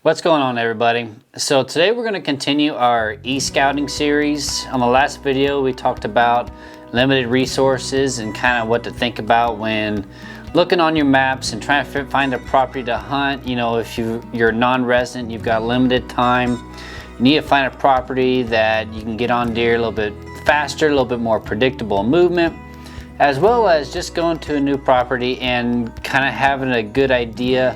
What's going on, everybody? So today we're going to continue our e-scouting series. On the last video we talked about limited resources and kind of what to think about when looking on your maps and trying to find a property to hunt. You know, if you're non-resident, you've got limited time, you need to find a property that you can get on deer a little bit faster, a little bit more predictable movement, as well as just going to a new property and kind of having a good idea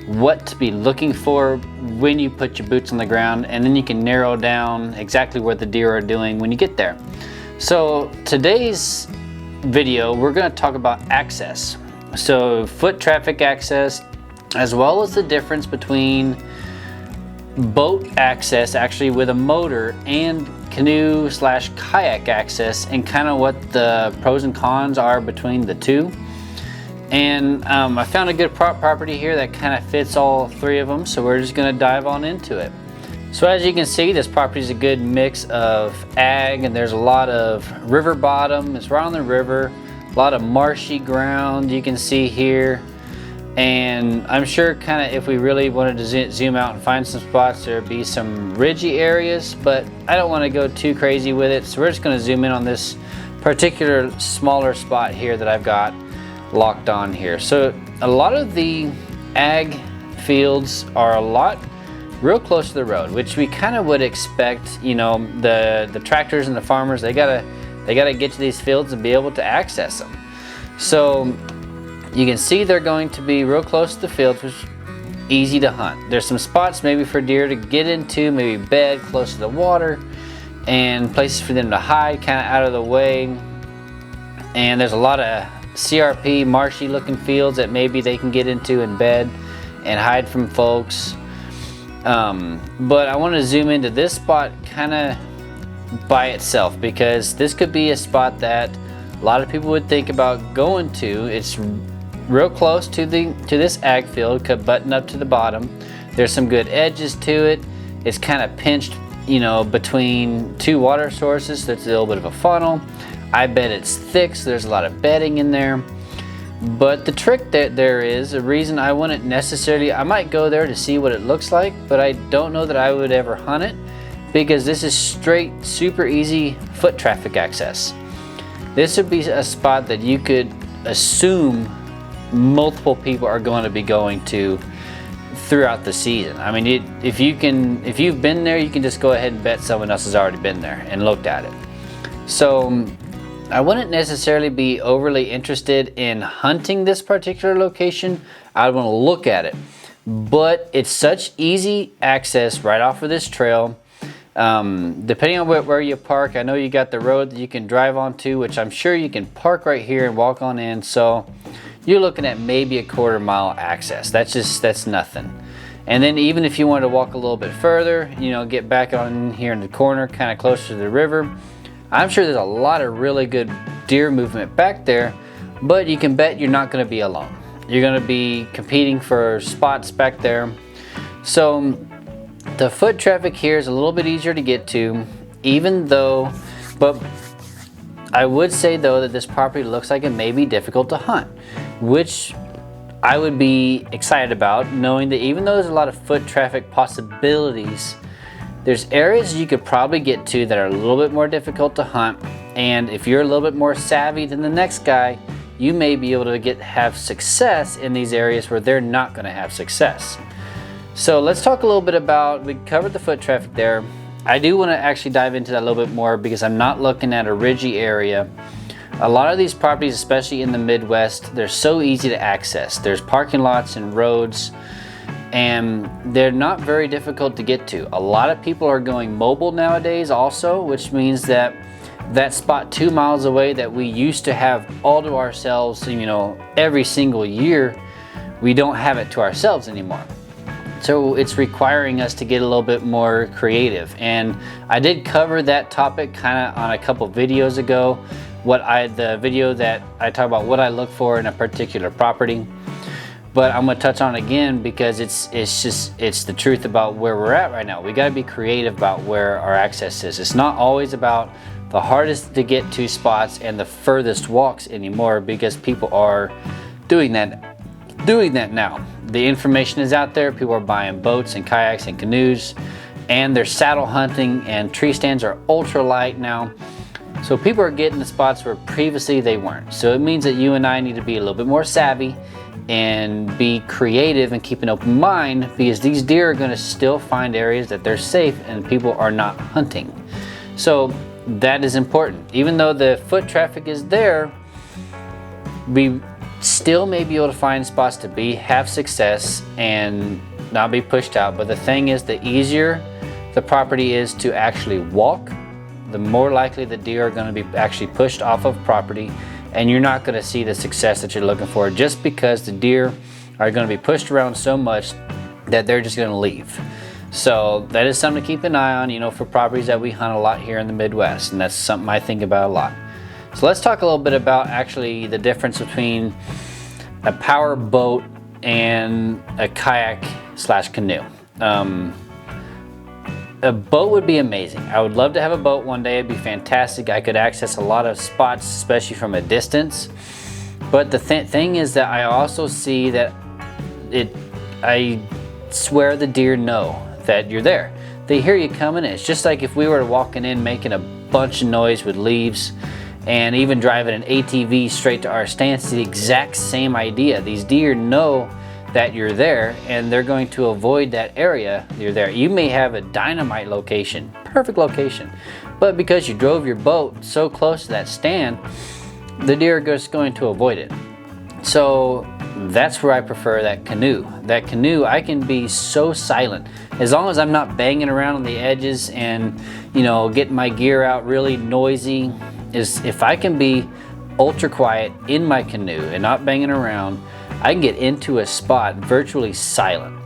what to be looking for when you put your boots on the ground, and then you can narrow down exactly what the deer are doing when you get there. So today's video we're going to talk about access, so foot traffic access, as well as the difference between boat access actually with a motor and canoe slash kayak access, and kind of what the pros and cons are between the two. And I found a good property here that kind of fits all three of them, so we're just going to dive on into it. So as you can see, this property is a good mix of ag, and there's a lot of river bottom. It's right on the river, a lot of marshy ground you can see here, and I'm sure kind of if we really wanted to zoom out and find some spots, there'd be some ridgy areas, but I don't want to go too crazy with it, so we're just going to zoom in on this particular smaller spot here that I've got locked on here. So a lot of the ag fields are real close to the road, which we kind of would expect. You know, the tractors and the farmers, they gotta get to these fields and be able to access them. So you can see they're going to be real close to the fields, which is easy to hunt. There's some spots maybe for deer to get into, maybe bed close to the water, and places for them to hide kind of out of the way. And there's a lot of CRP, marshy looking fields that maybe they can get into in bed and hide from folks. But I want to zoom into this spot kind of by itself, because this could be a spot that a lot of people would think about going to. It's real close to this ag field, could button up to the bottom. There's some good edges to it. It's kind of pinched, you know, between two water sources, so it's a little bit of a funnel. I bet it's thick, so there's a lot of bedding in there. But the trick that there is, a reason I wouldn't necessarily, I might go there to see what it looks like, but I don't know that I would ever hunt it, because this is straight, super easy foot traffic access. This would be a spot that you could assume multiple people are going to be going to throughout the season. I mean, if you've been there, you can just go ahead and bet someone else has already been there and looked at it. So I wouldn't necessarily be overly interested in hunting this particular location. I want to look at it, but it's such easy access right off of this trail. Depending on where you park, I know you got the road that you can drive onto, which I'm sure you can park right here and walk on in. So you're looking at maybe a quarter-mile access. That's nothing. And then even if you wanted to walk a little bit further, you know, get back on here in the corner, kind of closer to the river, I'm sure there's a lot of really good deer movement back there, but you can bet you're not going to be alone. You're going to be competing for spots back there. So the foot traffic here is a little bit easier to get to, but I would say though that this property looks like it may be difficult to hunt, which I would be excited about, knowing that even though there's a lot of foot traffic possibilities, there's areas you could probably get to that are a little bit more difficult to hunt, and if you're a little bit more savvy than the next guy, you may be able to have success in these areas where they're not going to have success. So let's talk a little bit about, we covered the foot traffic there. I do want to actually dive into that a little bit more, because I'm not looking at a ridgy area. A lot of these properties, especially in the Midwest, they're so easy to access. There's parking lots and roads, and they're not very difficult to get to. A lot of people are going mobile nowadays also, which means that that spot 2 miles away that we used to have all to ourselves, you know, every single year, we don't have it to ourselves anymore. So it's requiring us to get a little bit more creative. And I did cover that topic kind of on a couple videos ago, the video that I talk about what I look for in a particular property. But I'm going to touch on it again, because it's the truth about where we're at right now. We got to be creative about where our access is. It's not always about the hardest to get to spots and the furthest walks anymore, because people are doing that doing that now. The information is out there. People are buying boats and kayaks and canoes, and they're saddle hunting, and tree stands are ultra light now. So people are getting to spots where previously they weren't. So it means that you and I need to be a little bit more savvy and be creative and keep an open mind, because these deer are going to still find areas that they're safe and people are not hunting. So that is important. Even though the foot traffic is there, we still may be able to find spots to have success and not be pushed out. But the thing is, the easier the property is to actually walk, the more likely the deer are going to be actually pushed off of property, and you're not going to see the success that you're looking for, just because the deer are going to be pushed around so much that they're just going to leave. So that is something to keep an eye on, you know, for properties that we hunt a lot here in the Midwest, and that's something I think about a lot. So let's talk a little bit about actually the difference between a power boat and a kayak slash canoe. A boat would be amazing. I would love to have a boat one day. It'd be fantastic. I could access a lot of spots, especially from a distance. But the thing is that I also see that I swear the deer know that you're there. They hear you coming in. It's just like if we were walking in making a bunch of noise with leaves and even driving an ATV straight to our stand. It's the exact same idea. These deer know that you're there, and they're going to avoid that area you're there. You may have a dynamite location, perfect location, but because you drove your boat so close to that stand, the deer are just going to avoid it. So that's where I prefer that canoe. That canoe, I can be so silent. As long as I'm not banging around on the edges and, you know, getting my gear out really noisy, if I can be ultra quiet in my canoe and not banging around, I can get into a spot virtually silent.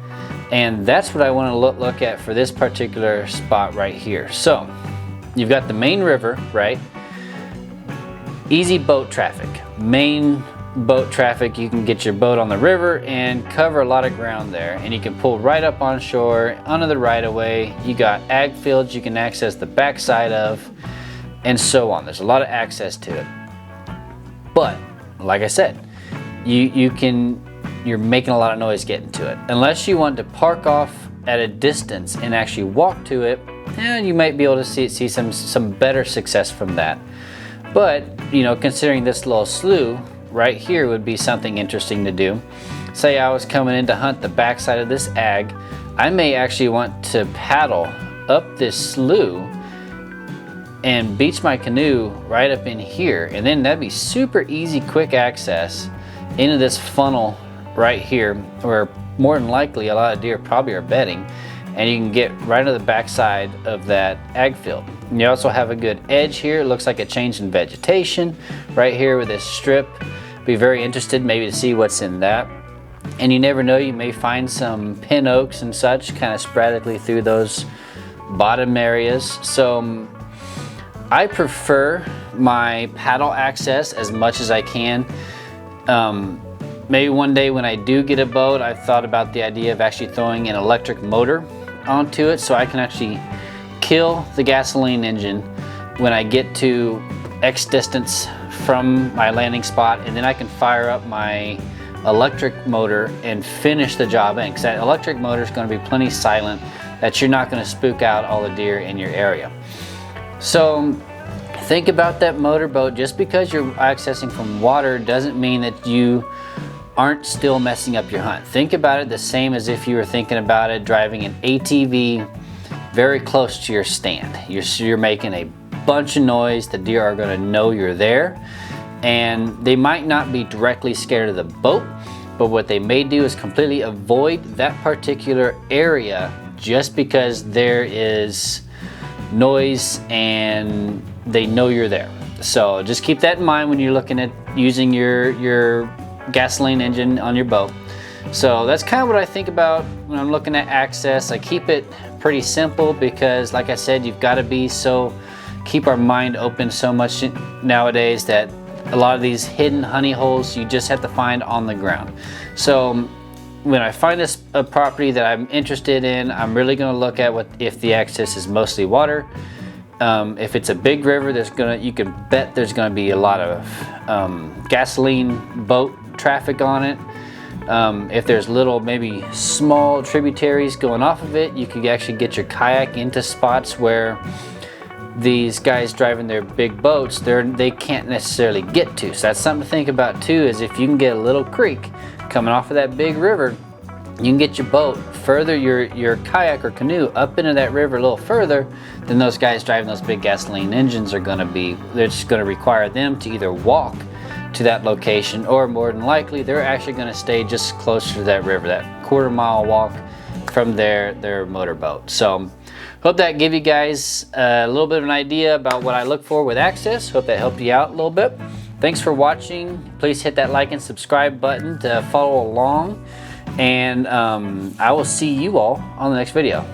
And that's what I want to look at for this particular spot right here. So you've got the main river, right? Easy boat traffic. Main boat traffic, you can get your boat on the river and cover a lot of ground there, and you can pull right up on shore onto the right of way. You got ag fields you can access the backside of, and so on. There's a lot of access to it. But like I said, you're making a lot of noise getting to it. Unless you want to park off at a distance and actually walk to it, you might be able to see some better success from that. But, you know, considering this little slough right here would be something interesting to do. Say I was coming in to hunt the backside of this ag, I may actually want to paddle up this slough and beach my canoe right up in here, and then that'd be super easy, quick access into this funnel right here, where more than likely a lot of deer probably are bedding, and you can get right to the backside of that ag field. And you also have a good edge here. It looks like a change in vegetation right here with this strip. Be very interested maybe to see what's in that. And you never know, you may find some pin oaks and such kind of sporadically through those bottom areas. So I prefer my paddle access as much as I can. Maybe one day when I do get a boat, I've thought about the idea of actually throwing an electric motor onto it, so I can actually kill the gasoline engine when I get to X distance from my landing spot, and then I can fire up my electric motor and finish the job in, because that electric motor is going to be plenty silent that you're not going to spook out all the deer in your area. So think about that motorboat. Just because you're accessing from water doesn't mean that you aren't still messing up your hunt. Think about it the same as if you were thinking about it driving an ATV very close to your stand. You're making a bunch of noise. The deer are going to know you're there, and they might not be directly scared of the boat, but what they may do is completely avoid that particular area just because there is noise and they know you're there. So just keep that in mind when you're looking at using your gasoline engine on your boat. So that's kind of what I think about when I'm looking at access. I keep it pretty simple because, like I said, you've got to keep our mind open so much nowadays that a lot of these hidden honey holes you just have to find on the ground. So when I find a property that I'm interested in, I'm really going to look at if the access is mostly water. If it's a big river, you can bet there's going to be a lot of gasoline boat traffic on it. If there's little, maybe small tributaries going off of it, you could actually get your kayak into spots where these guys driving their big boats, they can't necessarily get to. So that's something to think about too, is if you can get a little creek coming off of that big river, you can get your boat further, your kayak or canoe up into that river a little further than those guys driving those big gasoline engines are gonna be. They're just gonna require them to either walk to that location, or more than likely, they're actually gonna stay just closer to that river, that quarter-mile walk from their motorboat. So hope that gave you guys a little bit of an idea about what I look for with access. Hope that helped you out a little bit. Thanks for watching. Please hit that like and subscribe button to follow along. And I will see you all on the next video.